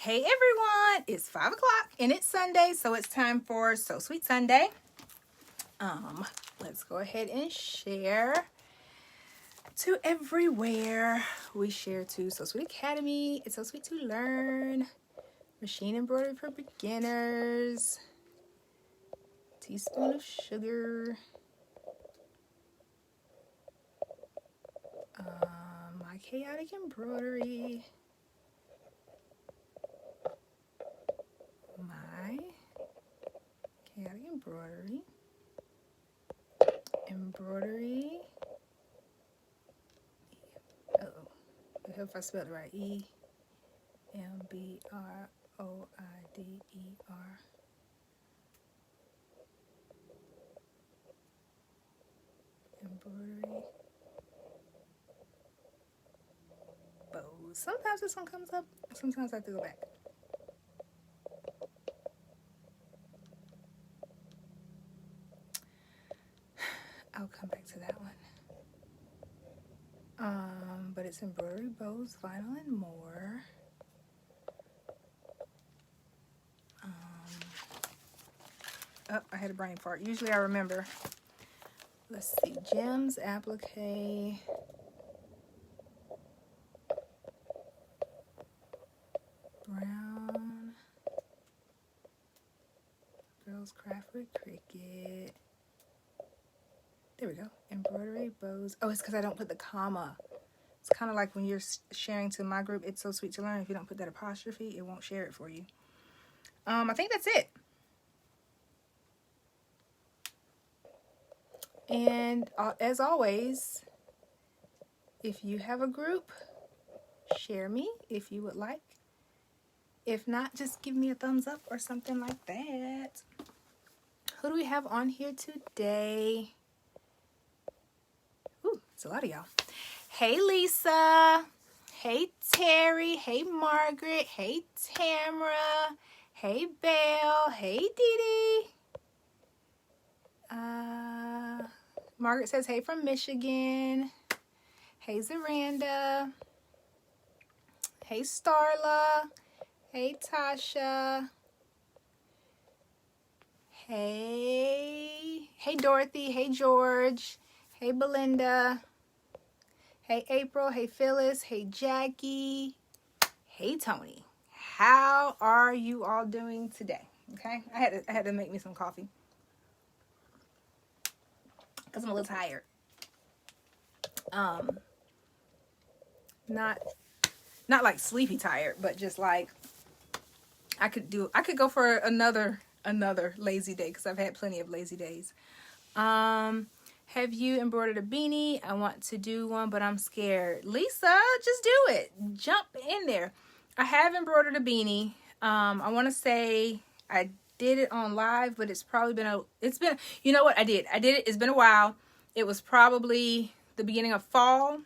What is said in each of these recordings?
Hey everyone, it's 5 o'clock and it's Sunday, so it's time for So Sweet Sunday. Let's go ahead and share to everywhere. We share to So Sweet Academy. It's so sweet to learn. Machine embroidery for beginners. Teaspoon of sugar. My chaotic embroidery. My chaotic embroidery. Embroidery. Uh-oh. I hope I spelled it right. E-M-B-R-O-I-D-E-R. Embroidery. Bows. Sometimes this one comes up. Sometimes I have to go back. I'll come back to that one. But it's embroidery, bows, vinyl, and more. Oh, I had a brain fart. Usually I remember. Let's see. Gems, applique. Brown. Girls Craft with Cricket. There we go. Embroidery, bows. Oh, it's because I don't put the comma. It's kind of like when you're sharing to my group, It's So Sweet to Learn. If you don't put that apostrophe, it won't share it for you. I think that's it. And as always, if you have a group, share me if you would like. If not, just give me a thumbs up or something like that. Who do we have on here today? Ooh, it's a lot of y'all. Hey, Lisa. Hey, Terry. Hey, Margaret. Hey, Tamara. Hey, Belle. Hey, Dee. Margaret says, hey, from Michigan. Hey, Zaranda. Hey, Starla. Hey, Tasha. Hey, Dorothy. Hey, George. Hey, Belinda. Hey, April. Hey, Phyllis. Hey, Jackie. Hey, Tony. How are you all doing today? Okay, I had to make me some coffee because I'm a little tired. Not like sleepy tired, but just like I could go for another lazy day because I've had plenty of lazy days. Have you embroidered a beanie? I want to do one, but I'm scared. Lisa, just do it. Jump in there. I have embroidered a beanie. I want to say I did it on live, but it's probably been you know what? I did it. It's been a while. It was probably the beginning of fall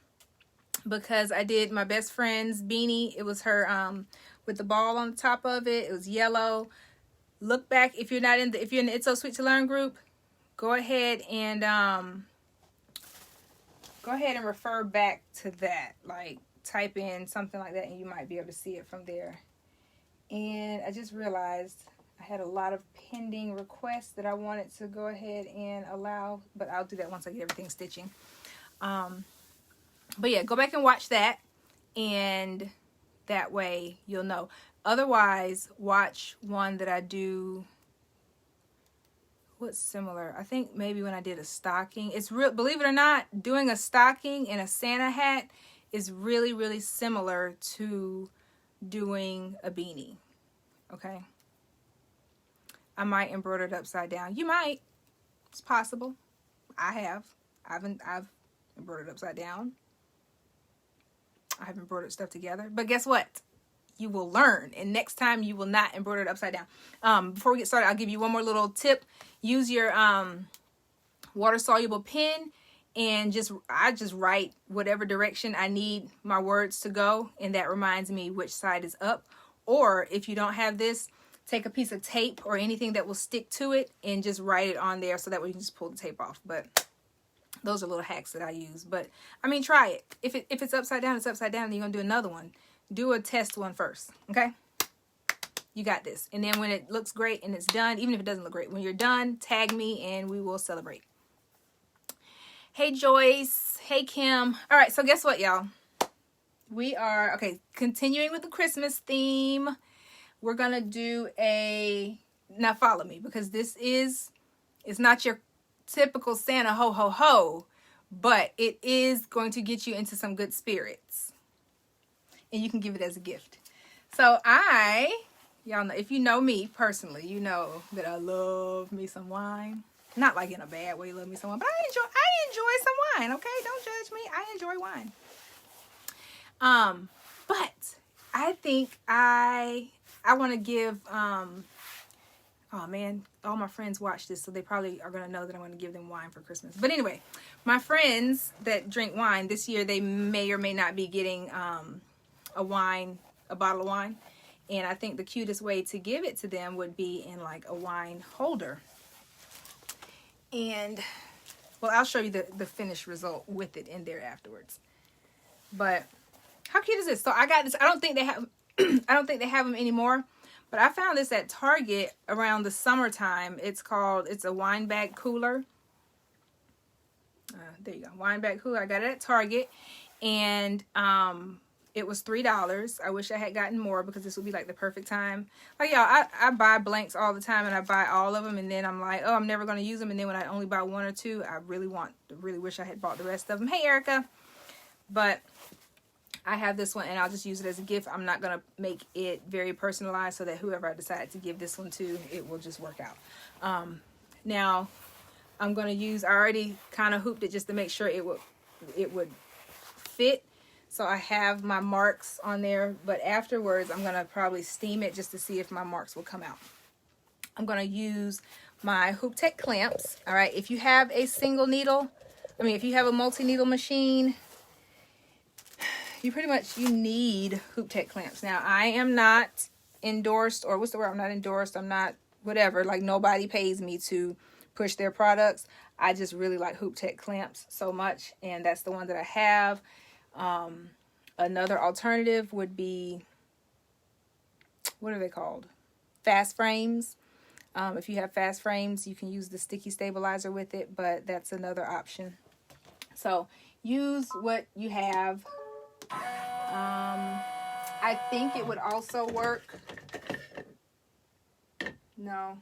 because I did my best friend's beanie. It was her, with the ball on the top of it. It was yellow. Look back if you're in the It's So Sweet to Learn group. Go ahead and refer back to that. Like type in something like that and you might be able to see it from there. And I just realized I had a lot of pending requests that I wanted to go ahead and allow, but I'll do that once I get everything stitching. But yeah, go back and watch that and that way you'll know. Otherwise, watch one that I do. What's similar? I think maybe when I did a stocking. It's real. Believe it or not, doing a stocking and a Santa hat is really, really similar to doing a beanie. Okay. I might embroider it upside down. You might. It's possible. I've embroidered upside down. I have embroidered stuff together. But guess what? You will learn, and next time you will not embroider it upside down. Before we get started, I'll give you one more little tip. Use your water-soluble pen and I just write whatever direction I need my words to go, and that reminds me which side is up. Or if you don't have this, take a piece of tape or anything that will stick to it and just write it on there so that way you can just pull the tape off. But those are little hacks that I use. But I mean, try it. If it's upside down, it's upside down, and you're gonna do another one. Do a test one first, okay? You got this. And then when it looks great and it's done, even if it doesn't look great, when you're done, tag me and we will celebrate. Hey, Joyce. Hey, Kim. All right, so guess what, y'all? We are, okay, continuing with the Christmas theme. We're going to do now follow me, because it's not your typical Santa ho, ho, ho, but it is going to get you into some good spirits. And you can give it as a gift. So y'all know, if you know me personally, you know that I love me some wine. Not like in a bad way, love me some wine, but I enjoy some wine, okay? Don't judge me. I enjoy wine. But I think I want to give, oh man, all my friends watch this, so they probably are going to know that I'm going to give them wine for Christmas. But anyway, my friends that drink wine this year, they may or may not be getting, a bottle of wine. And I think the cutest way to give it to them would be in like a wine holder. And, well, I'll show you the finished result with it in there afterwards. But how cute is this? So I got this. I don't think they have them anymore. But I found this at Target around the summertime. It's a wine bag cooler. There you go. Wine bag cooler. I got it at Target. And, it was $3. I wish I had gotten more, because this would be like the perfect time. Like, y'all, I buy blanks all the time, and I buy all of them, and then I'm like, oh, I'm never going to use them. And then when I only buy one or two, I really wish I had bought the rest of them. Hey, Erica. But I have this one, and I'll just use it as a gift. I'm not going to make it very personalized, so that whoever I decide to give this one to, it will just work out. Now, I'm going to use, I already kind of hooped it just to make sure it would fit. So I have my marks on there, but afterwards I'm going to probably steam it just to see if my marks will come out. I'm going to use my Hoop Tech clamps. All right. If you have a single needle, if you have a multi-needle machine, you need Hoop Tech clamps. Now, I am not endorsed, or what's the word? I'm not endorsed. I'm not whatever. Like, nobody pays me to push their products. I just really like Hoop Tech clamps so much, and that's the one that I have. Another alternative would be, what are they called? Fast frames. If you have fast frames, you can use the sticky stabilizer with it, but that's another option. So use what you have. I think it would also work. No.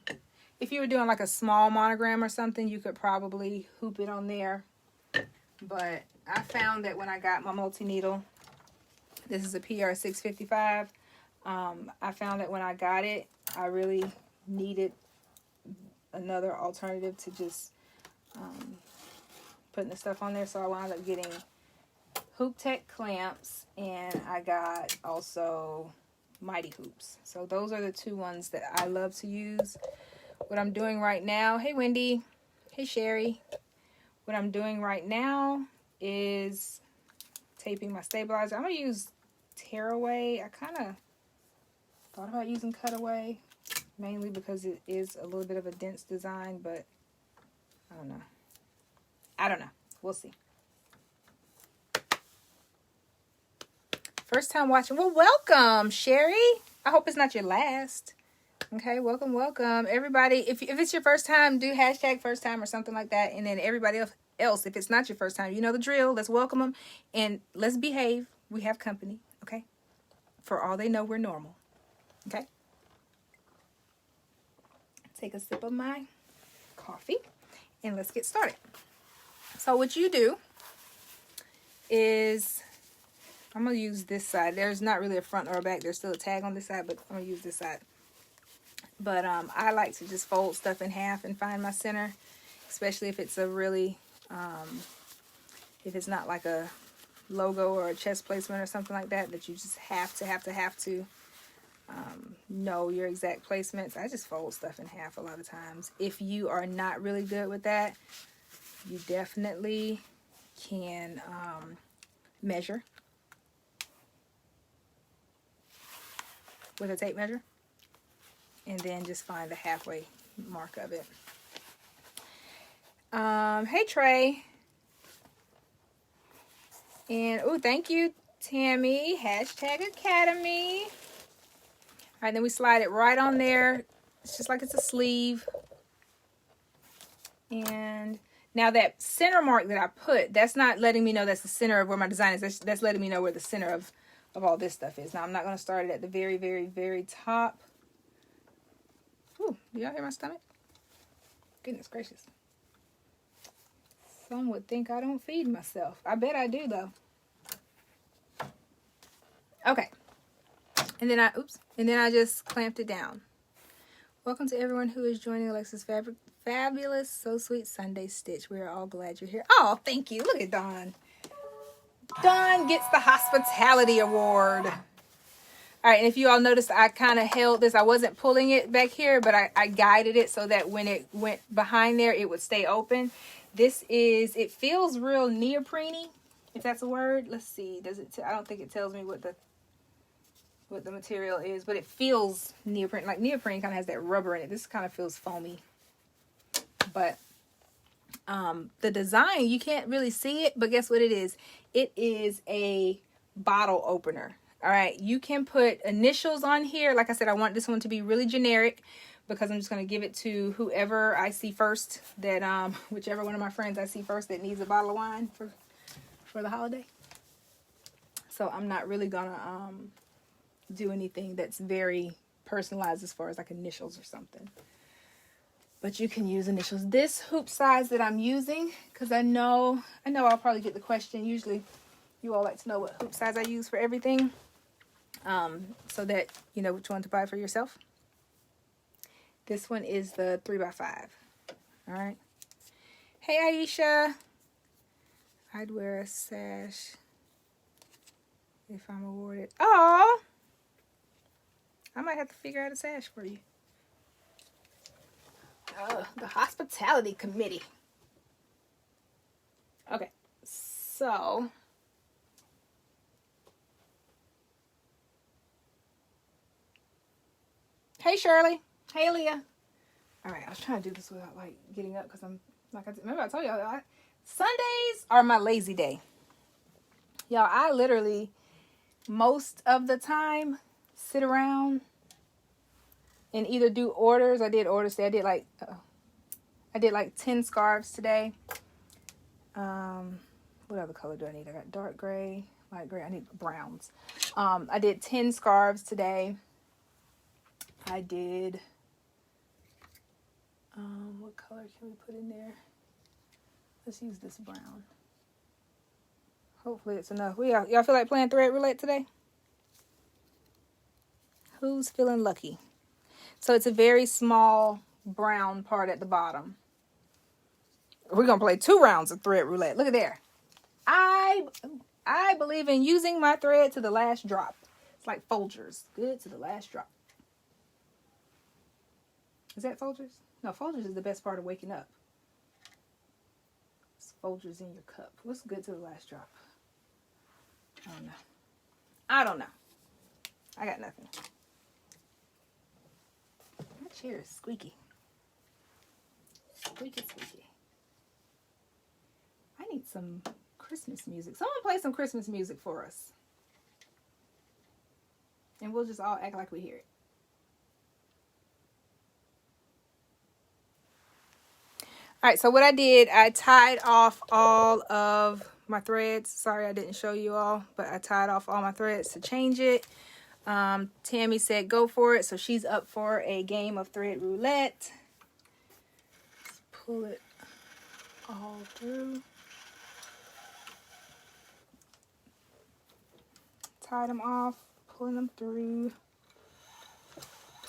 If you were doing like a small monogram or something, you could probably hoop it on there. But I found that when I got my multi-needle, this is a PR 655. I found that when I got it, I really needed another alternative to just putting the stuff on there. So I wound up getting Hoop Tech clamps, and I got also Mighty Hoops. So those are the two ones that I love to use. What I'm doing right now, hey Wendy, hey Sherry. What I'm doing right now is taping my stabilizer. I'm going to use tearaway. I kind of thought about using cutaway, mainly because it is a little bit of a dense design, but I don't know. We'll see. First time watching. Well, welcome, Sherry. I hope it's not your last. Okay, welcome. Everybody, if it's your first time, do hashtag first time or something like that. And then everybody else, if it's not your first time, you know the drill. Let's welcome them and let's behave. We have company, okay? For all they know, we're normal, okay? Take a sip of my coffee and let's get started. So what you do is, I'm going to use this side. There's not really a front or a back. There's still a tag on this side, but I'm going to use this side. But I like to just fold stuff in half and find my center, especially if it's a really, if it's not like a logo or a chest placement or something like that, that you just have to know your exact placements. I just fold stuff in half a lot of times. If you are not really good with that, you definitely can measure with a tape measure. And then just find the halfway mark of it. Hey, Trey. And, oh, thank you, Tammy. Hashtag Academy. right, then we slide it right on there. It's just like it's a sleeve. And now that center mark that I put, that's not letting me know that's the center of where my design is. That's letting me know where the center of all this stuff is. Now, I'm not going to start it at the very, very, very top. Ooh, do y'all hear my stomach? Goodness gracious. Some would think I don't feed myself. I bet I do, though. Okay. And then I just clamped it down. Welcome to everyone who is joining Alexa's fabulous, so sweet Sunday stitch. We are all glad you're here. Oh, thank you. Look at Dawn. Dawn gets the hospitality award. All right, and if you all noticed, I kind of held this. I wasn't pulling it back here, but I guided it so that when it went behind there, it would stay open. It feels real neoprene-y, if that's a word. Let's see. I don't think it tells me what the material is, but it feels neoprene. Like neoprene kind of has that rubber in it. This kind of feels foamy. But the design, you can't really see it, but guess what it is? It is a bottle opener. All right, you can put initials on here. Like I said, I want this one to be really generic because I'm just going to give it to whoever I see first, that whichever one of my friends I see first that needs a bottle of wine for the holiday. So I'm not really going to do anything that's very personalized as far as like initials or something. But you can use initials. This hoop size that I'm using, because I know I'll probably get the question. Usually you all like to know what hoop size I use for everything. So that you know which one to buy for yourself. This one is the 3x5. All right. Hey, Aisha. I'd wear a sash if I'm awarded. Oh, I might have to figure out a sash for you. The hospitality committee. Okay, so hey Shirley, hey Leah. All right, I was trying to do this without like getting up because I'm like remember I told y'all Sundays are my lazy day. Y'all, I literally most of the time sit around and either do orders. I did orders today. I did like 10 scarves today. What other color do I need? I got dark gray, light gray. I need browns. I did 10 scarves today. I did, what color can we put in there? Let's use this brown. Hopefully it's enough. Y'all feel like playing thread roulette today? Who's feeling lucky? So it's a very small brown part at the bottom. We're going to play 2 rounds of thread roulette. Look at there. I believe in using my thread to the last drop. It's like Folgers. Good to the last drop. Is that Folgers? No, Folgers is the best part of waking up. It's Folgers in your cup. What's good to the last drop? I don't know. I got nothing. My chair is squeaky. Squeaky, squeaky. I need some Christmas music. Someone play some Christmas music for us. And we'll just all act like we hear it. All right, so what I did, I tied off all of my threads. Sorry I didn't show you all, but I tied off all my threads to change it. Tammy said go for it, so she's up for a game of thread roulette. Let's pull it all through. Tie them off, pulling them through,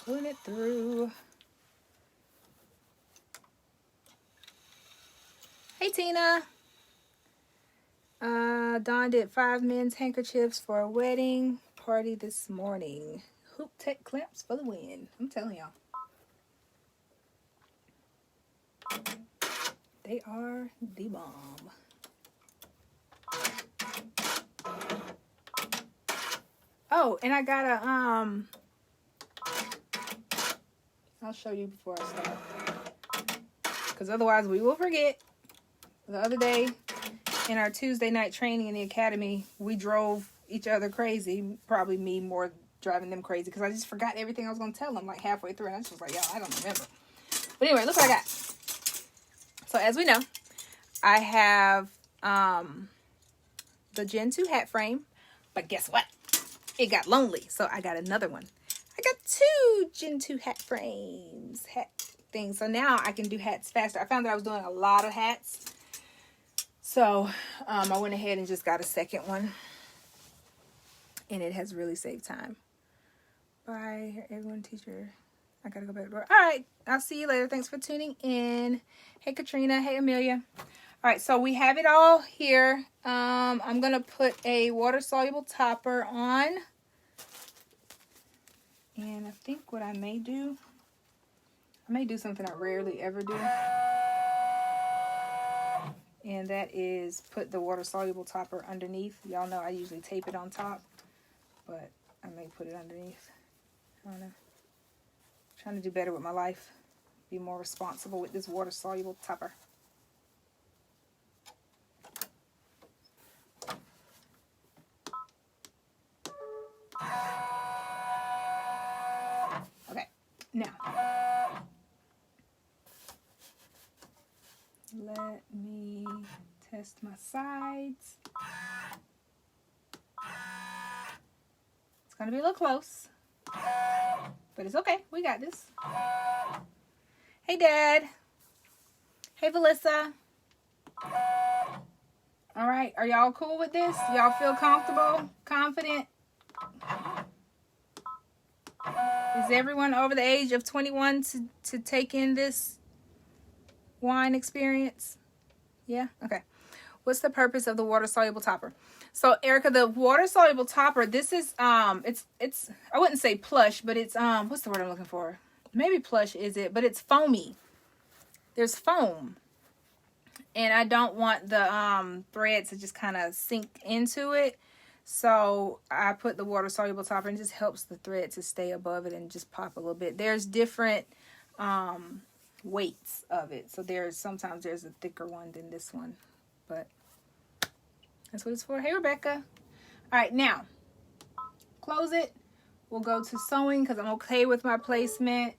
pulling it through. Hey Tina. Dawn did 5 men's handkerchiefs for a wedding party this morning. Hoop tech clamps for the win. I'm telling y'all. They are the bomb. Oh, and I got a I'll show you before I start. Because otherwise we will forget. The other day in our Tuesday night training in the academy, we drove each other crazy. Probably me more driving them crazy because I just forgot everything I was going to tell them like halfway through. And I just was like, y'all, I don't remember. But anyway, look what I got. So as we know, I have the Gen 2 hat frame. But guess what? It got lonely. So I got another one. I got 2 Gen 2 hat frames. Hat things. So now I can do hats faster. I found that I was doing a lot of hats. So I went ahead and just got a second one. And it has really saved time. Bye, everyone, teacher. I gotta go back to work. All right, I'll see you later. Thanks for tuning in. Hey, Katrina. Hey, Amelia. All right, so we have it all here. I'm gonna put a water-soluble topper on. And I think what I may do something I rarely ever do. And that is put the water-soluble topper underneath. Y'all know I usually tape it on top. But I may put it underneath. I don't know. Trying to do better with my life. Be more responsible with this water-soluble topper. Okay. Now. Let me test my sides. It's going to be a little close. But it's okay. We got this. Hey, Dad. Hey, Melissa. All right. Are y'all cool with this? Y'all feel comfortable? Confident? Is everyone over the age of 21 to take in this wine experience? Yeah? Okay. What's the purpose of the water-soluble topper? So, Erica, the water-soluble topper, this is, it's, I wouldn't say plush, but it's, what's the word I'm looking for? Maybe plush is it, but it's foamy. There's foam. And I don't want the thread to just kind of sink into it. So, I put the water-soluble topper and it just helps the thread to stay above it and just pop a little bit. There's different weights of it. So, sometimes there's a thicker one than this one. But that's what it's for. Hey, Rebecca. All right, now, close it. We'll go to sewing because I'm okay with my placement.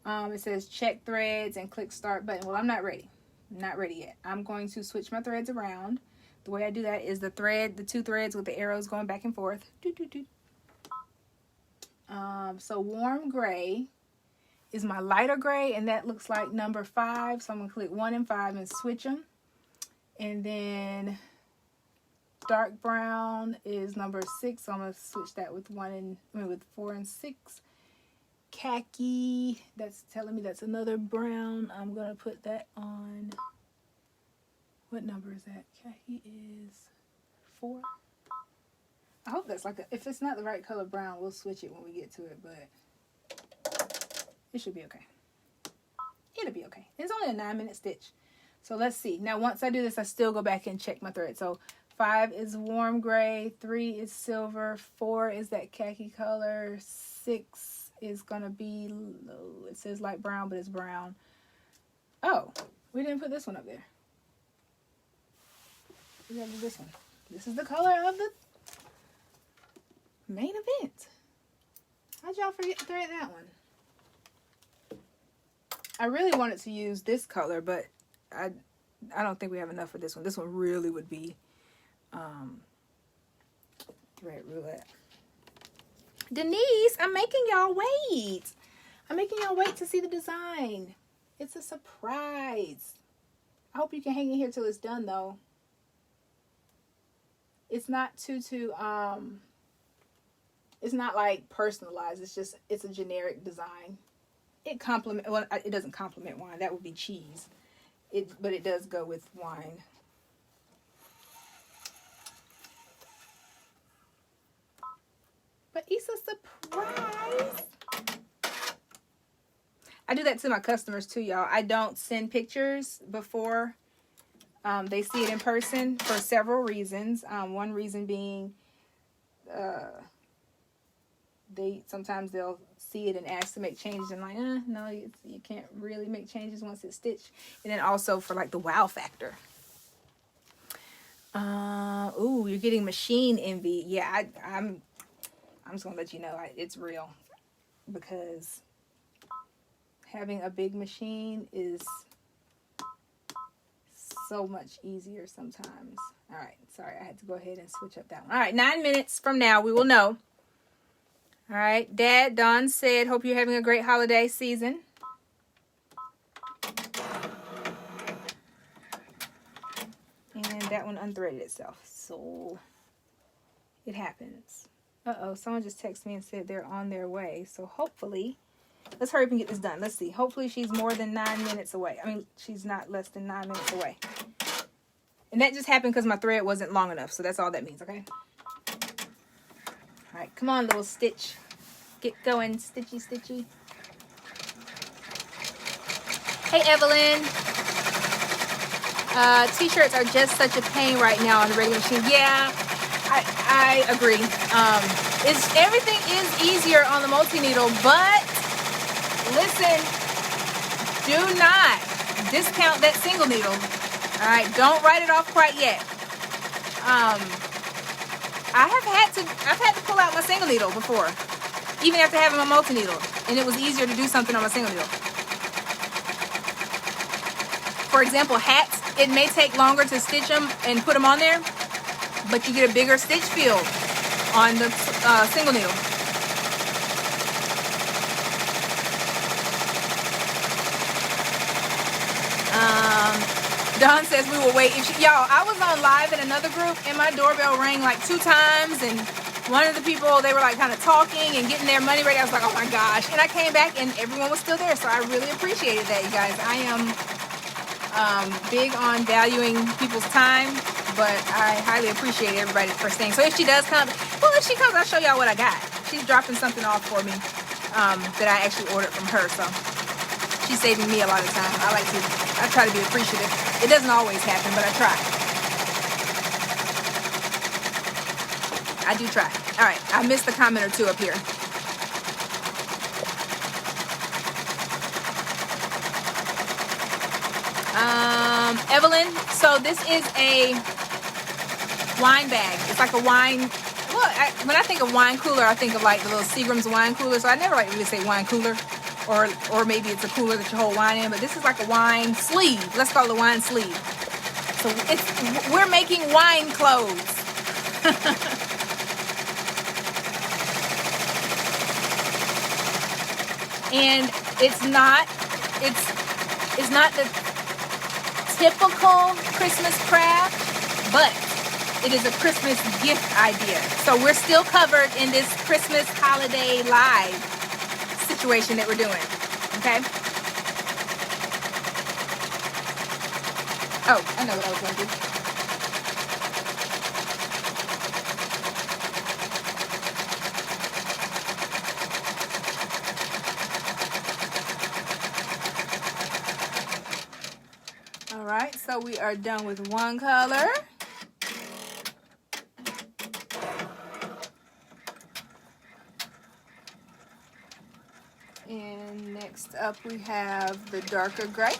It says check threads and click start button. Well, I'm not ready. I'm not ready yet. I'm going to switch my threads around. The way I do that is the 2 threads with the arrows going back and forth. So warm gray is my lighter gray, and that looks like number 5. So I'm going to click 1 and 5 and switch them. And then dark brown is number 6. So I'm going to switch that with 4 and 6. Khaki, that's telling me that's another brown. I'm going to put that on. What number is that? Khaki is 4. I hope that's if it's not the right color brown, we'll switch it when we get to it, but it should be okay. It'll be okay. It's only a 9-minute stitch. So let's see. Now, once I do this, I still go back and check my thread. So 5 is warm gray, 3 is silver, 4 is that khaki color, 6 is gonna be, it says light brown, but it's brown. Oh, we didn't put this one up there. We gotta do this one. This is the color of the main event. How'd y'all forget to thread that one? I really wanted to use this color, but I don't think we have enough for this one. This one really would be thread roulette. Denise, I'm making y'all wait. I'm making y'all wait to see the design. It's a surprise. I hope you can hang in here till it's done, though. It's not it's not like personalized. It's a generic design. It doesn't complement wine. That would be cheese. But it does go with wine. But it's a surprise. I do that to my customers too, y'all. I don't send pictures before they see it in person for several reasons. One reason being sometimes they'll see it and ask to make changes and like, no, you can't really make changes once it's stitched. And then also for like the wow factor. Ooh, you're getting machine envy. Yeah, I'm I'm just gonna let you know it's real, because having a big machine is so much easier sometimes. All right, sorry, I had to go ahead and switch up that one. All right, 9 minutes from now, we will know. All right, Dad, Don said, hope you're having a great holiday season. And that one unthreaded itself, so it happens. Uh-oh, someone just texted me and said they're on their way. So hopefully, let's hurry up and get this done. Let's see. Hopefully she's more than 9 minutes away. I mean, she's not less than 9 minutes away. And that just happened because my thread wasn't long enough. So that's all that means, okay? All right, come on, little Stitch. Get going, Stitchy, Stitchy. Hey, Evelyn. T-shirts are just such a pain right now on the regular machine. Yeah, I agree. Everything is easier on the multi-needle, but listen, do not discount that single needle. All right, don't write it off quite yet. I've had to pull out my single needle before, even after having my multi-needle, and it was easier to do something on my single needle. For example, hats, it may take longer to stitch them and put them on there, but you get a bigger stitch field on the single needle. Dawn says we will wait. Y'all, I was on live in another group and my doorbell rang like 2 times, and one of the people, they were like kind of talking and getting their money ready. I was like, oh my gosh. And I came back and everyone was still there. So I really appreciated that, you guys. I am big on valuing people's time, but I highly appreciate everybody for staying. So if she does come, well, if she comes, I'll show y'all what I got. She's dropping something off for me that I actually ordered from her. So she's saving me a lot of time. I try to be appreciative. It doesn't always happen, but I try. I do try. All right, I missed a comment or two up here. Evelyn, so this is a wine bag. It's like a wine. Well, when I think of wine cooler, I think of like the little Seagram's wine cooler. So I never like really say wine cooler, or maybe it's a cooler that you hold wine in. But this is like a wine sleeve. Let's call it a wine sleeve. So we're making wine clothes. And it's not the typical Christmas craft, but it is a Christmas gift idea. So we're still covered in this Christmas holiday live situation that we're doing. Okay? Oh, I know what I was going to do. All right, so we are done with one color. And next up we have the darker gray.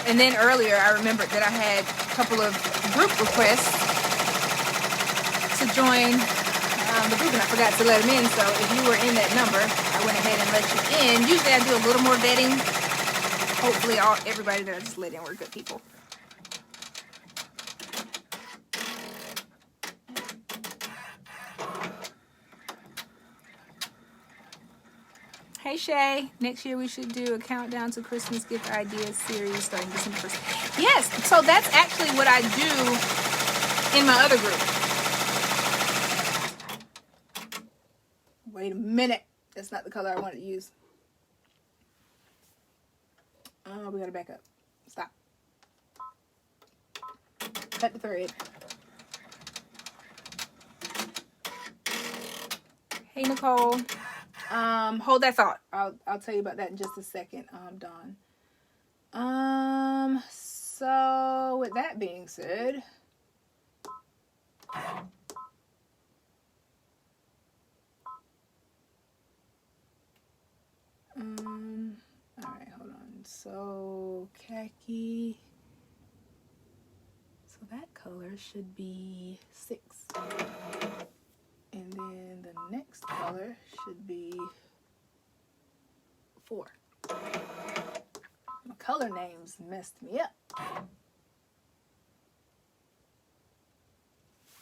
And then earlier, I remembered that I had a couple of group requests to join the group, and I forgot to let them in. So if you were in that number, I went ahead and let you in. Usually I do a little more vetting. Hopefully everybody that I just let in were good people. Hey Shay, next year we should do a countdown to Christmas gift ideas series starting December 1st. Yes, so that's actually what I do in my other group. Wait a minute. That's not the color I wanted to use. Oh, we gotta back up. Stop. Cut the thread. Hey Nicole. Hold that thought. I'll tell you about that in just a second, Dawn. So with that being said, all right, hold on. So khaki. So that color should be 6. And then the next color should be 4. My color names messed me up,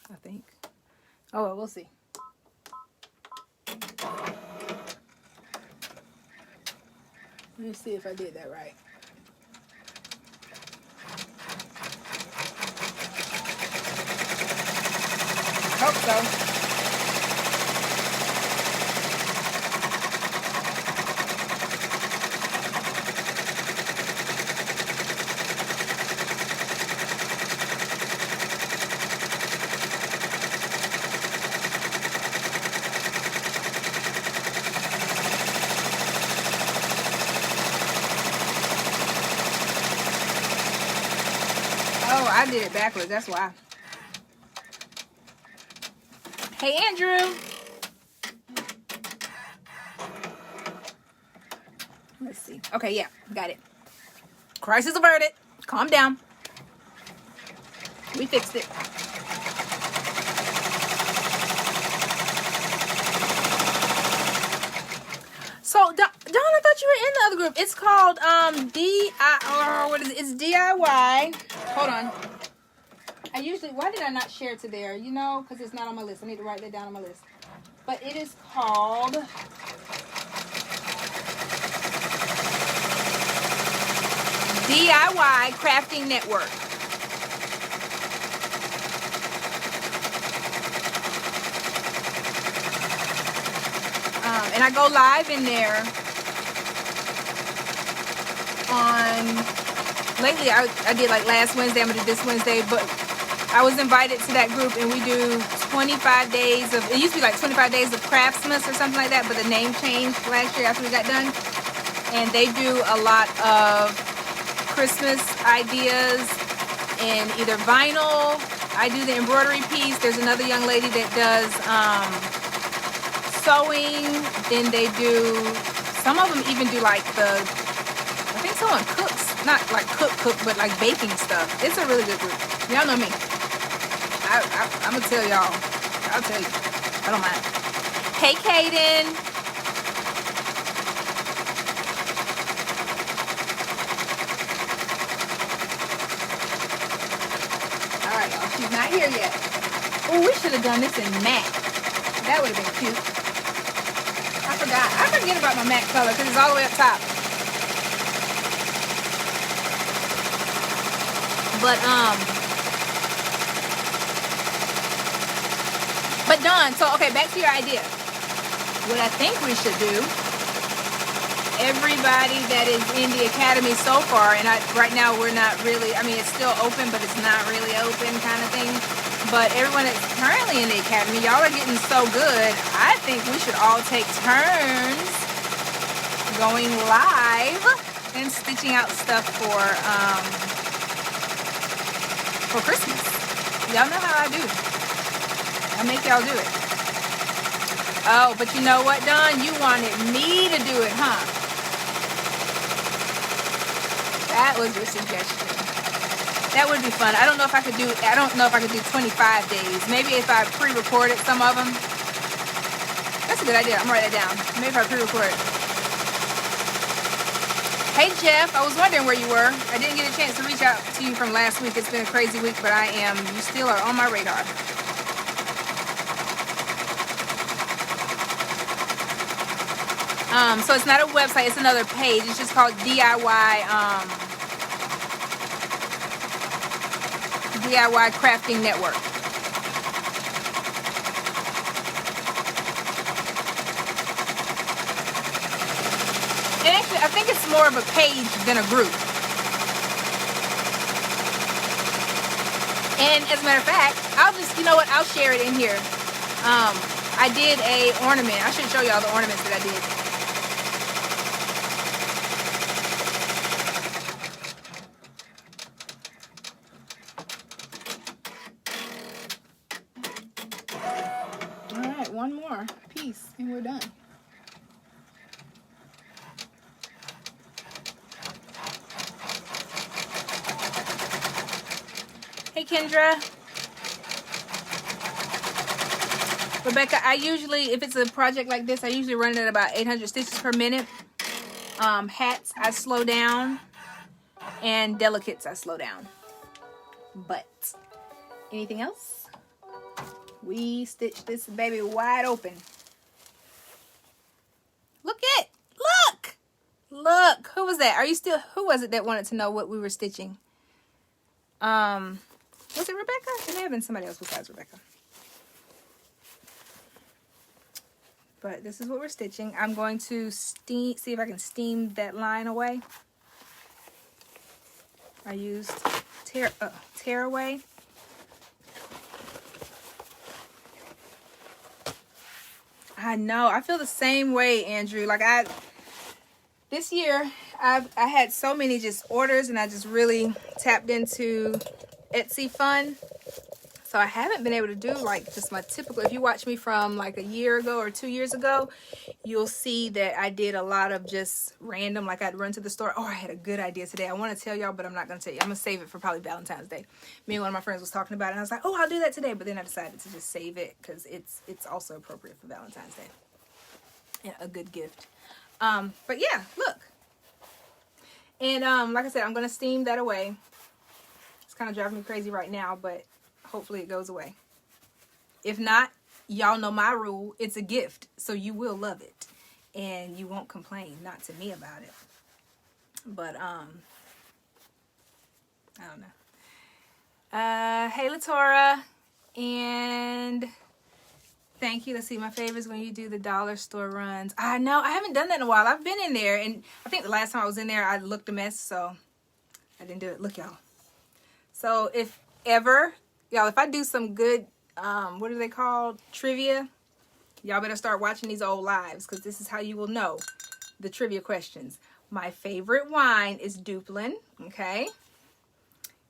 I think. Oh, well, we'll see. Let me see if I did that right. Hope so. Oh, I did it backwards. That's why. Hey, Andrew. Let's see. Okay, yeah, got it. Crisis averted. Calm down. We fixed it. So, Dawn, I thought you were in the other group. It's called what is it? It's DIY. Hold on. Why did I not share it to there? You know, because it's not on my list. I need to write that down on my list. But it is called DIY Crafting Network. And I go live in there lately I did like last Wednesday, I'm going to do this Wednesday, but I was invited to that group and we do 25 days of, it used to be like 25 days of Craftsmas or something like that, but the name changed last year after we got done. And they do a lot of Christmas ideas in either vinyl. I do the embroidery piece. There's another young lady that does sewing. Then they do, some of them even do like I think someone cooks, not like cook, but like baking stuff. It's a really good group. Y'all know me. I'm gonna tell y'all. I'll tell you. I don't mind. Hey, Kaden. All right, y'all. She's not here yet. Oh, we should have done this in matte. That would have been cute. I forgot. I forget about my matte color because it's all the way up top. But Dawn, so okay, back to your idea. What I think we should do, everybody that is in the academy so far, and right now we're not really, I mean, it's still open, but it's not really open kind of thing. But everyone that's currently in the academy, y'all are getting so good. I think we should all take turns going live and stitching out stuff for Christmas. Y'all know how I do. I make y'all do it. Oh, but you know what, Dawn? You wanted me to do it, huh? That was your suggestion. That would be fun. I don't know if I could do 25 days. Maybe if I pre-recorded some of them. That's a good idea. I'm gonna write that down. Maybe if I pre-record. Hey Jeff, I was wondering where you were. I didn't get a chance to reach out to you from last week. It's been a crazy week, but you still are on my radar. So it's not a website, it's another page. It's just called DIY Crafting Network. And actually, I think it's more of a page than a group. And as a matter of fact, I'll share it in here. I did a ornament. I should show y'all the ornaments that I did. All right, one more piece and we're done. Hey, Kendra. Rebecca, I usually, if it's a project like this, I usually run it at about 800 stitches per minute. Hats, I slow down. And delicates, I slow down. But anything else? We stitched this baby wide open. Look it! Look! Look! Who was that? Are you still? Who was it that wanted to know what we were stitching? Was it Rebecca? It may have been somebody else besides Rebecca. But this is what we're stitching. I'm going to see if I can steam that line away. I used tear away. I know. I feel the same way, Andrew. Like this year, I had so many just orders, and I just really tapped into Etsy fun. So I haven't been able to do like just my typical. If you watch me from like a year ago or 2 years ago, you'll see that I did a lot of just random, like I'd run to the store. Oh, I had a good idea today. I want to tell y'all, but I'm not going to tell you. I'm going to save it for probably Valentine's Day. Me and one of my friends was talking about it, and I was like, oh, I'll do that today. But then I decided to just save it because it's also appropriate for Valentine's Day. And a good gift. But yeah, look. And like I said, I'm going to steam that away. It's kind of driving me crazy right now, but hopefully it goes away. If not, y'all know my rule. It's a gift, so you will love it. And you won't complain, not to me about it. But, I don't know. Hey, LaTora. And thank you. Let's see, my favorite is when you do the dollar store runs. I know, I haven't done that in a while. I've been in there, and I think the last time I was in there, I looked a mess, so I didn't do it. Look, y'all. So, if ever... Y'all, if I do some good, what are they called? Trivia. Y'all better start watching these old lives, because this is how you will know the trivia questions. My favorite wine is Duplin, okay?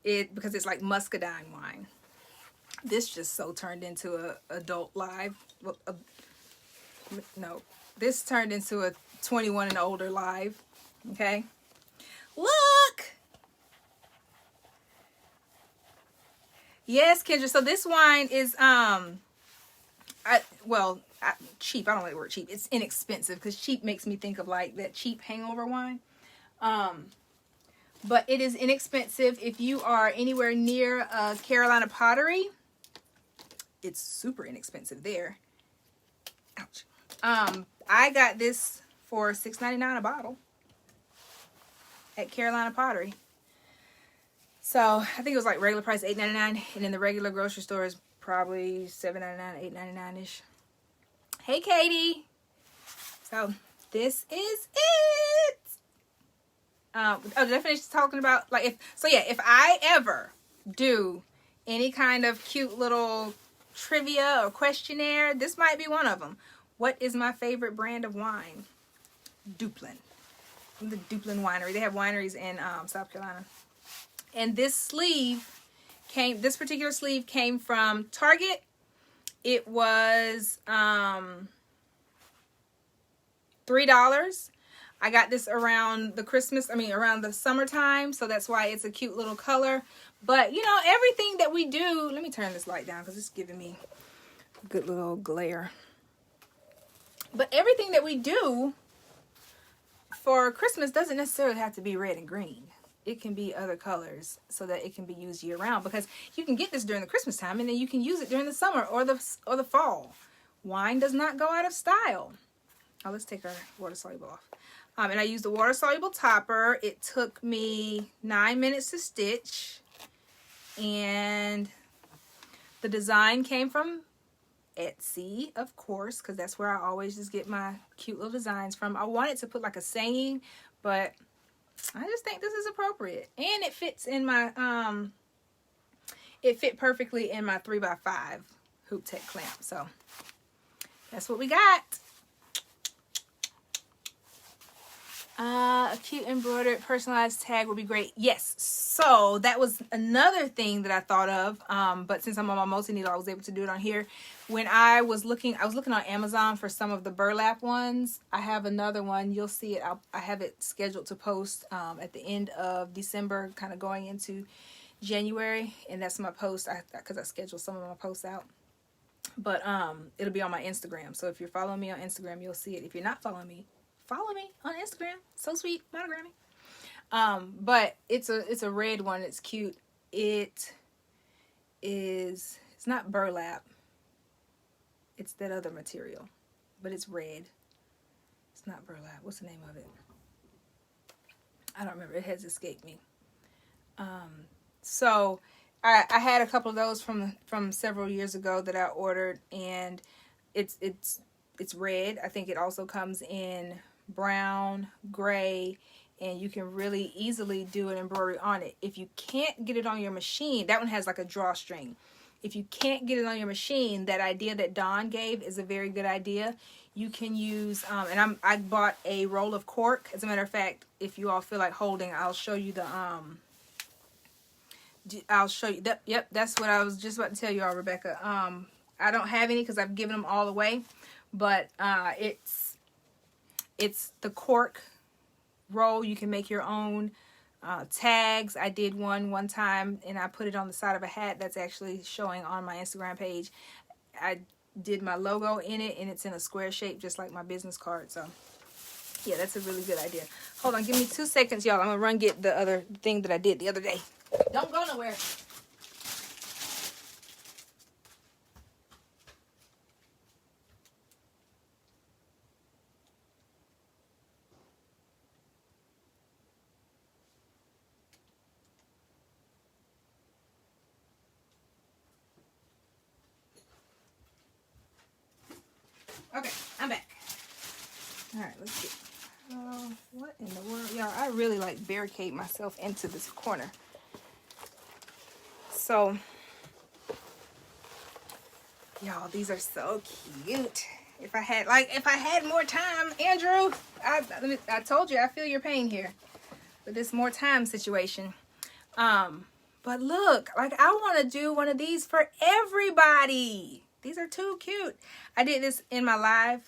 Because it's like muscadine wine. This just so turned into a adult live. No, this turned into a 21 and older live, okay? Look! Yes, Kendra. So this wine is cheap. I don't like the word cheap. It's inexpensive, because cheap makes me think of like that cheap hangover wine. But it is inexpensive. If you are anywhere near Carolina Pottery, it's super inexpensive there. Ouch. I got this for $6.99 a bottle at Carolina Pottery. So I think it was like regular price $8.99, and in the regular grocery store is probably $7.99, $8.99-ish. Hey, Katie. So this is it. Did I finish talking about like if I ever do any kind of cute little trivia or questionnaire, this might be one of them. What is my favorite brand of wine? Duplin. The Duplin Winery. They have wineries in South Carolina. And this particular sleeve came from Target. It was $3. I got this around around the summertime, so that's why it's a cute little color. But, you know, everything that we do, let me turn this light down because it's giving me a good little glare. But everything that we do for Christmas doesn't necessarily have to be red and green. It can be other colors so that it can be used year round, because you can get this during the Christmas time and then you can use it during the summer or the fall. Wine does not go out of style. Oh, let's take our water soluble off. And I used the water soluble topper. It took me 9 minutes to stitch, and the design came from Etsy, of course, because that's where I always just get my cute little designs from. I wanted to put like a saying, but I just think this is appropriate, and it fits in my it fit perfectly in my 3x5 hoop tech clamp. So That's what we got. A cute embroidered personalized tag would be great. Yes. So that was another thing that I thought of. But since I'm on my multi-needle, I was able to do it on here. When I was looking on Amazon for some of the burlap ones. I have another one. You'll see it. I have it scheduled to post at the end of December, kind of going into January. And that's my post because I scheduled some of my posts out. But it'll be on my Instagram. So if you're following me on Instagram, you'll see it. If you're not following me, follow me on Instagram. So sweet, monogrammy. But it's a red one. It's cute. It's not burlap. It's that other material, but it's red. It's not burlap. What's the name of it? I don't remember. It has escaped me. So I had a couple of those from several years ago that I ordered, and it's red. I think it also comes in brown, gray, and you can really easily do an embroidery on it. If you can't get it on your machine, that one has like a drawstring. If you can't get it on your machine, that idea that Dawn gave is a very good idea. You can use, I bought a roll of cork. As a matter of fact, if you all feel like holding, I'll show you that. Yep, that's what I was just about to tell you all, Rebecca. I don't have any because I've given them all away, but it's the cork roll. You can make your own tags. I did one time, and I put it on the side of a hat that's actually showing on my Instagram page. I did my logo in it, and it's in a square shape, just like my business card. So yeah, that's a really good idea. Hold on, give me 2 seconds, y'all. I'm gonna run get the other thing that I did the other day. Don't go nowhere. Okay, I'm back. All right, let's get. What in the world, y'all? I really like barricade myself into this corner. So, y'all, these are so cute. If I had more time, Andrew, I told you I feel your pain here with this more time situation. But look, like I want to do one of these for everybody. These are too cute. I did this on my live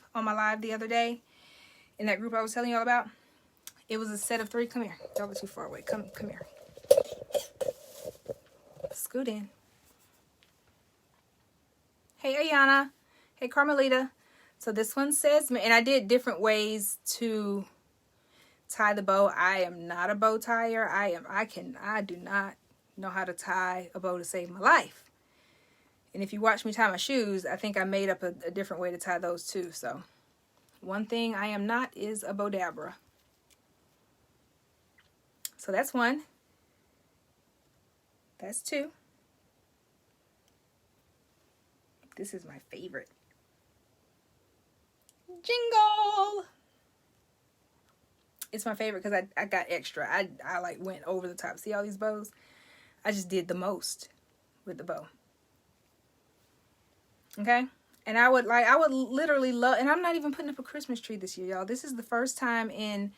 the other day in that group I was telling you all about. It was a set of 3. Come here. Y'all are too far away. Come here. Scoot in. Hey, Ayana. Hey, Carmelita. So this one says, and I did different ways to tie the bow. I am not a bow tire. I do not know how to tie a bow to save my life. And if you watch me tie my shoes, I think I made up a different way to tie those too. So one thing I am not is a Bodabra. So that's 1. That's 2. This is my favorite. Jingle! It's my favorite because I got extra. I like went over the top. See all these bows? I just did the most with the bow. Okay? And I would literally love, and I'm not even putting up a Christmas tree this year, y'all. This is the first time in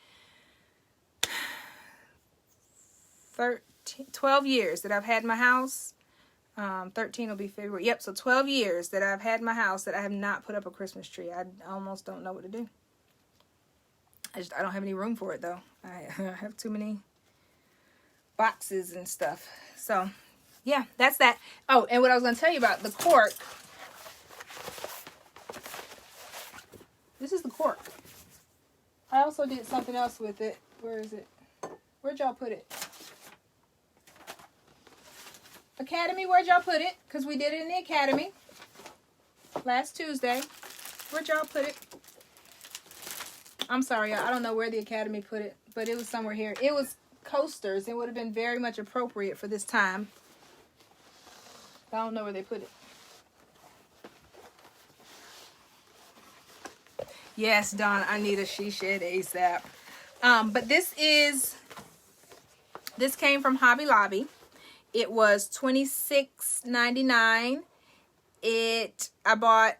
12 years that I've had my house. 13 will be February. Yep, so 12 years that I've had my house that I have not put up a Christmas tree. I almost don't know what to do. I don't have any room for it, though. I have too many boxes and stuff. So, yeah, that's that. Oh, and what I was going to tell you about the cork. This is the cork. I also did something else with it. Where is it? Where'd y'all put it? Academy, where'd y'all put it? Because we did it in the Academy last Tuesday. Where'd y'all put it? I'm sorry, y'all. I don't know where the Academy put it, but it was somewhere here. It was coasters. It would have been very much appropriate for this time. I don't know where they put it. Yes, Dawn, I need a she shed ASAP. But this came from Hobby Lobby. It was $26.99. I bought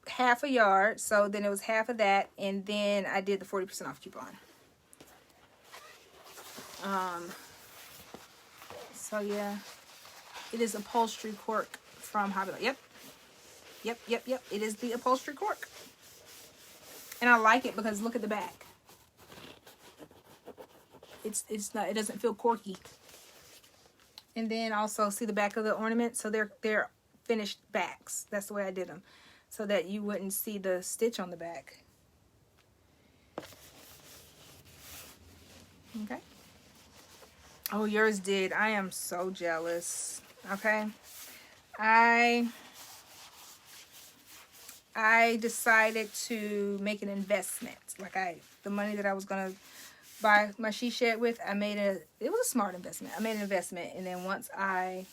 half a yard. So then it was half of that. And then I did the 40% off coupon. So yeah, it is upholstery cork from Hobby Lobby. Yep. It is the upholstery cork. And I like it because look at the back. It's not, it doesn't feel corky. And then also see the back of the ornament. So they're finished backs. That's the way I did them. So that you wouldn't see the stitch on the back. Okay. Oh, yours did. I am so jealous. Okay. I decided to make an investment. The money that I was going to buy my she shed with, it was a smart investment. I made an investment, and then once I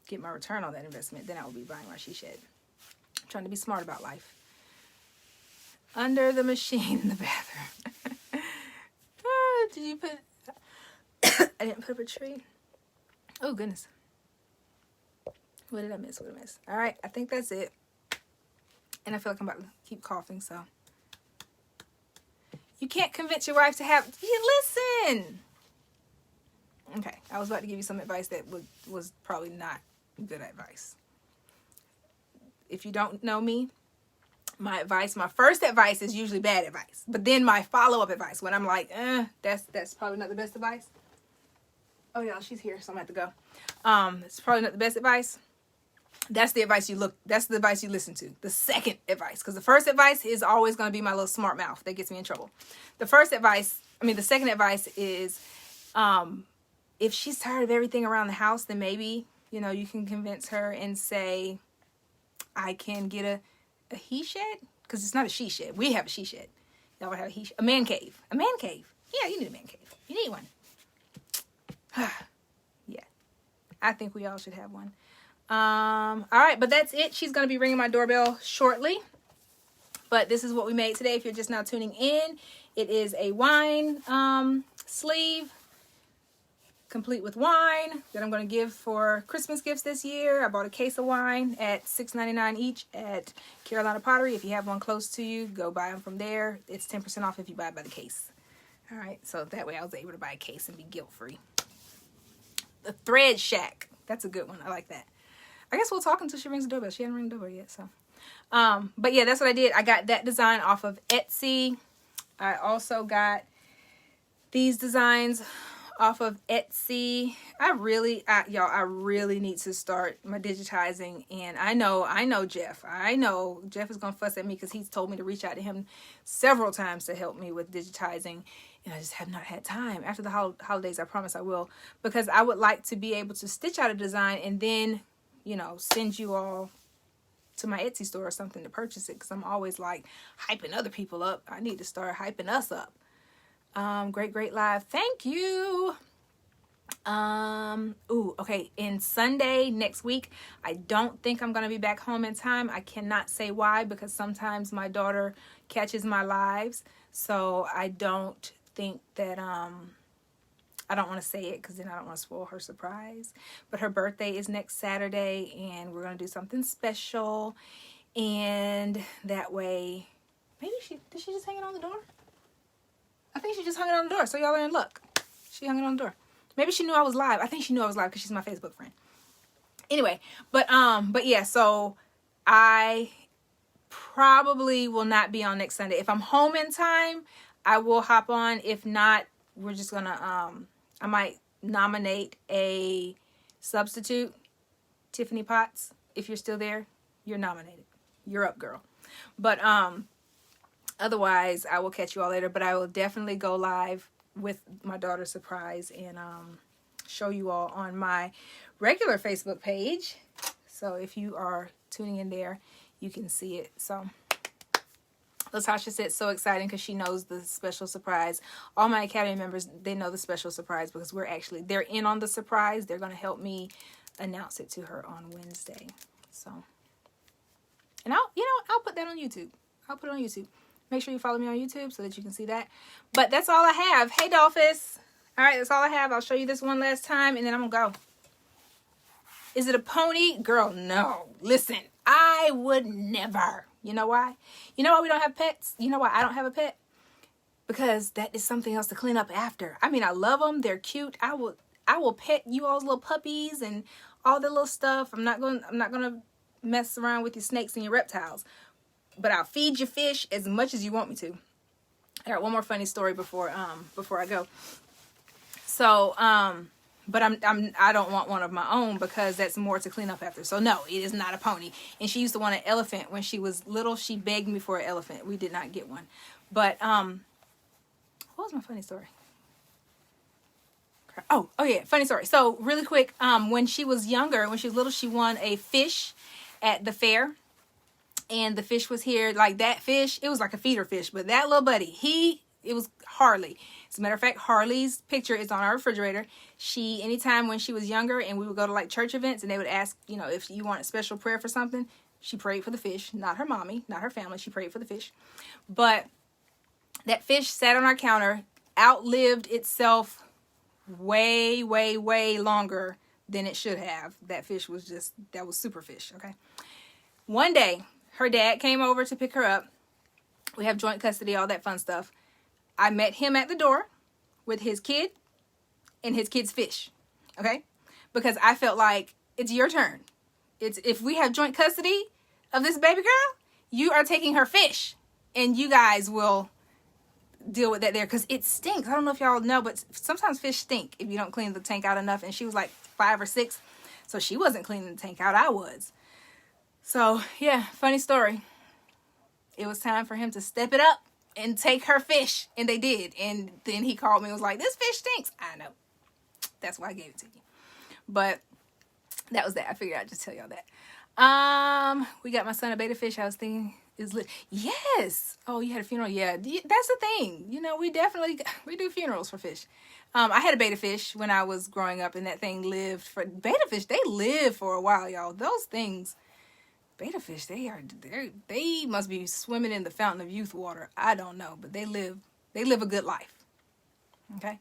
get my return on that investment, then I will be buying my she shed. I'm trying to be smart about life. Under the machine in the bathroom. Did you put... I didn't put up a tree. Oh, goodness. What did I miss? All right, I think that's it. And I feel like I'm about to keep coughing, so. You can't convince your wife to have... listen! Okay, I was about to give you some advice that was probably not good advice. If you don't know me, my first advice is usually bad advice. But then my follow-up advice, when I'm like, that's probably not the best advice. Oh, yeah, she's here, so I'm going to have to go. It's probably not the best advice. That's the advice that's the advice you listen to. The second advice. Because the first advice is always going to be my little smart mouth that gets me in trouble. The second advice is, if she's tired of everything around the house, then maybe, you can convince her and say, I can get a he shed? Because it's not a she shed. We have a she shed. Y'all would have a man cave. A man cave. Yeah, you need a man cave. You need one. Yeah. I think we all should have one. All right, but that's it. She's going to be ringing my doorbell shortly. But this is what we made today. If you're just now tuning in, it is a wine sleeve, complete with wine, that I'm going to give for Christmas gifts this year. I bought a case of wine at $6.99 each at Carolina Pottery. If you have one close to you, go buy them from there. It's 10% off if you buy it by the case. All right, so that way I was able to buy a case and be guilt-free. The Thread Shack. That's a good one. I like that. I guess we'll talk until she rings the doorbell. She hasn't ring the doorbell yet, so. But yeah, that's what I did. I got that design off of Etsy. I also got these designs off of Etsy. I really need to start my digitizing. And I know Jeff. I know Jeff is going to fuss at me because he's told me to reach out to him several times to help me with digitizing. And I just have not had time. After the holidays, I promise I will. Because I would like to be able to stitch out a design and then, send you all to my Etsy store or something to purchase it. Because I'm always like hyping other people up. I need to start hyping us up. Great live. Thank you. Okay. And Sunday next week, I don't think I'm going to be back home in time. I cannot say why, because sometimes my daughter catches my lives. So I don't think that, I don't want to say it because then I don't want to spoil her surprise. But her birthday is next Saturday and we're going to do something special. And that way, maybe did she just hang it on the door? I think she just hung it on the door, so y'all are in luck. She hung it on the door. Maybe she knew I was live. I think she knew I was live because she's my Facebook friend. Anyway, but yeah, so I probably will not be on next Sunday. If I'm home in time, I will hop on. If not, we're just gonna I might nominate a substitute. Tiffany Potts, if you're still there, you're nominated. You're up, girl. But otherwise, I will catch you all later. But I will definitely go live with my daughter's surprise and show you all on my regular Facebook page. So if you are tuning in there, you can see it. So Latasha said, so exciting because she knows the special surprise. All my Academy members, they know the special surprise because they're in on the surprise. They're going to help me announce it to her on Wednesday. So, and I'll put that on YouTube. I'll put it on YouTube. Make sure you follow me on YouTube so that you can see that. But that's all I have. Hey, Dolphus. All right, that's all I have. I'll show you this one last time, and then I'm going to go. Is it a pony? Girl, no. Listen, I would never. You know why? You know why we don't have pets? You know why I don't have a pet? Because that is something else to clean up after. I mean, I love them. They're cute. I will pet you all's little puppies and all the little stuff. I'm not gonna mess around with your snakes and your reptiles. But I'll feed your fish as much as you want me to. I got one more funny story before I go. So, but I don't want one of my own because that's more to clean up after. So no, it is not a pony. And she used to want an elephant when she was little. She begged me for an elephant. We did not get one. But what was my funny story? Oh yeah, funny story. So really quick, when she was younger, when she was little, she won a fish at the fair. And the fish was here, like that fish, it was like a feeder fish, but that little buddy, it was Harley. As a matter of fact, Harley's picture is on our refrigerator. Anytime when she was younger and we would go to like church events and they would ask, if you want a special prayer for something, she prayed for the fish, not her mommy, not her family. She prayed for the fish. But that fish sat on our counter, outlived itself way, way, way longer than it should have. That fish was that was super fish, okay? One day, her dad came over to pick her up. We have joint custody, all that fun stuff. I met him at the door with his kid and his kid's fish, okay? Because I felt like it's your turn. If we have joint custody of this baby girl, you are taking her fish, and you guys will deal with that there because it stinks. I don't know if y'all know, but sometimes fish stink if you don't clean the tank out enough. And she was like 5 or 6, so she wasn't cleaning the tank out. I was. So, yeah, funny story. It was time for him to step it up and take her fish. And they did. And then he called me and was like, this fish stinks. I know. That's why I gave it to you. But that was that. I figured I'd just tell y'all that. We got my son a betta fish. I was thinking is lit. Yes. Oh, you had a funeral? Yeah. That's the thing. We do funerals for fish. I had a betta fish when I was growing up, and that thing lived for betta fish. They live for a while, y'all. Those things. Betta fish, they must be swimming in the fountain of youth water. I don't know, but they live a good life. Okay?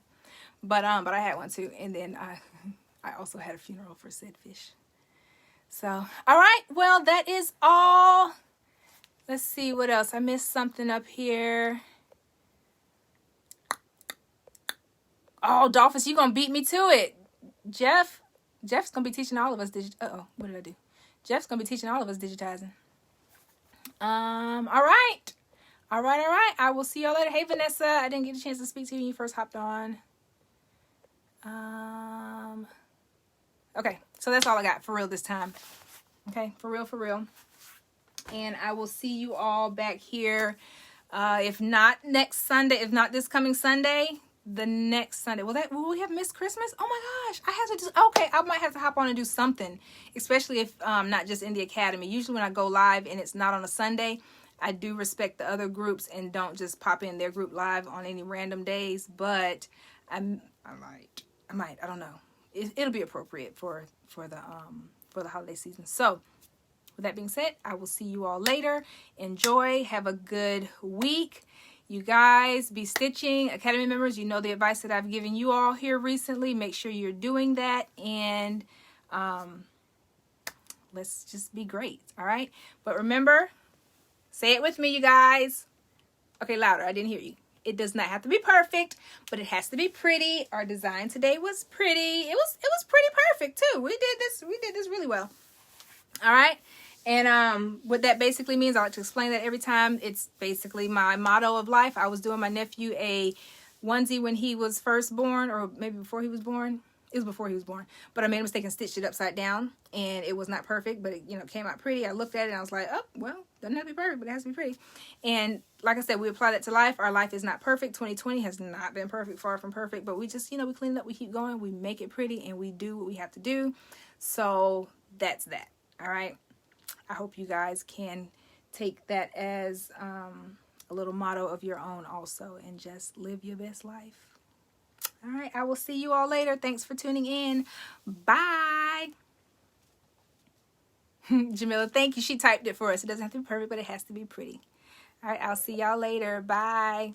But I had one too, and then I also had a funeral for said fish. So, all right. Well, that is all. Let's see what else. I missed something up here. Oh, Dolphus, you gonna beat me to it. Jeff's gonna be teaching all of us what did I do? Jeff's going to be teaching all of us digitizing. All right. I will see y'all later. Hey, Vanessa. I didn't get a chance to speak to you when you first hopped on. Okay. So that's all I got for real this time. Okay. For real. And I will see you all back here. If not next Sunday, if not this coming Sunday, the next Sunday. Will we have missed Christmas? Oh my gosh. I might have to hop on and do something, especially if not just in the academy. Usually when I go live and it's not on a Sunday, I do respect the other groups and don't just pop in their group live on any random days, but I might, I don't know. It'll be appropriate for the holiday season. So with that being said, I will see you all later. Enjoy. Have a good week. You guys, be stitching. Academy members, you know the advice that I've given you all here recently. Make sure you're doing that. And let's just be great. All right? But remember, say it with me, you guys. Okay, louder. I didn't hear you. It does not have to be perfect, but it has to be pretty. Our design today was pretty. It was pretty perfect, too. We did this really well. All right? And what that basically means, I like to explain that every time. It's basically my motto of life. I was doing my nephew a onesie when he was first born, or maybe before he was born. It was before he was born. But I made a mistake and stitched it upside down. And it was not perfect, but it came out pretty. I looked at it and I was like, oh, well, doesn't have to be perfect, but it has to be pretty. And like I said, we apply that to life. Our life is not perfect. 2020 has not been perfect, far from perfect. But we just, we clean it up, we keep going, we make it pretty, and we do what we have to do. So that's that. All right. I hope you guys can take that as a little motto of your own also, and just live your best life. All right, I will see you all later. Thanks for tuning in. Bye. Jamila, thank you. She typed it for us. It doesn't have to be perfect, but it has to be pretty. All right, I'll see y'all later. Bye.